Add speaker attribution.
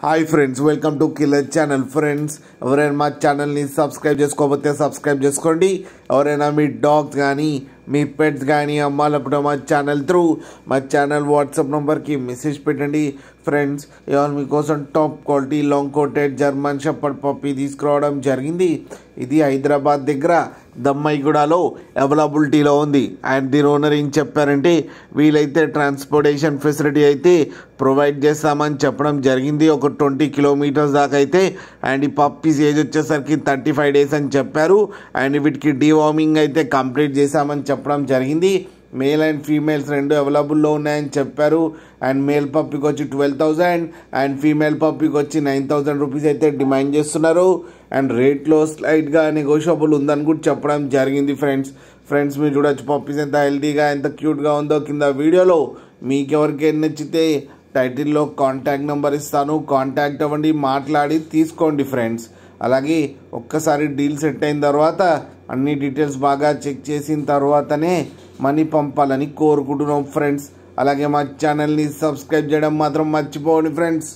Speaker 1: Hi friends, welcome to killer channel. Friends, ఎవరైనా మా ఛానల్ని సబ్స్క్రైబ్ చేసుకోకపోతే సబ్స్క్రైబ్ చేసుకోండి. ఎవరైనా మీ డాగ్స్ కానీ మీ పెట్స్ కానీ అమ్మాలనుకుంటే మా ఛానల్ త్రూ మా ఛానల్ వాట్సాప్ నెంబర్కి మెసేజ్ పెట్టండి. ఫ్రెండ్స్, ఇవాళ మీకోసం top quality long coated German shepherd puppy తీసుకురావడం జరిగింది. ఇది హైదరాబాద్ దగ్గర దమ్మాయిగూడలో అవైలబిలిటీలో ఉంది. అండ్ దీని ఓనర్ ఏం చెప్పారంటే, వీలైతే ట్రాన్స్పోర్టేషన్ ఫెసిలిటీ అయితే ప్రొవైడ్ చేస్తామని చెప్పడం జరిగింది. ఒక 20 కిలోమీటర్స్ దాకా అయితే. అండ్ ఈ పప్పీస్ ఏజ్ వచ్చేసరికి 35 days అని చెప్పారు. అండ్ వీటికి డీవార్మింగ్ అయితే కంప్లీట్ చేశామని చెప్పడం జరిగింది. మేల్ అండ్ ఫీమేల్స్ రెండు అవైలబుల్లో ఉన్నాయని చెప్పారు. అండ్ మేల్ పప్పీకి వచ్చి 12,000 అండ్ ఫీమేల్ పప్పీకి వచ్చి 9,000 రూపీస్ అయితే డిమాండ్ చేస్తున్నారు. అండ్ రేట్లో స్లైట్గా నెగోషియబుల్ ఉందని కూడా చెప్పడం జరిగింది. ఫ్రెండ్స్ మీరు చూడొచ్చు పప్పీస్ ఎంత హెల్తీగా ఎంత క్యూట్గా ఉందో కింద వీడియోలో. మీకు ఎవరికైనా నచ్చితే టైటిల్లో కాంటాక్ట్ నెంబర్ ఇస్తాను, కాంటాక్ట్ అవ్వండి, మాట్లాడి తీసుకోండి ఫ్రెండ్స్. అలాగే ఒక్కసారి డీల్ సెట్ అయిన తర్వాత అన్ని డీటెయిల్స్ బాగా చెక్ చేసిన తర్వాతనే మనీ పంపాలని కోరుకుంటున్నాం ఫ్రెండ్స్. అలాగే మా ఛానల్ని సబ్స్క్రైబ్ చేయడం మాత్రం మర్చిపోండి ఫ్రెండ్స్.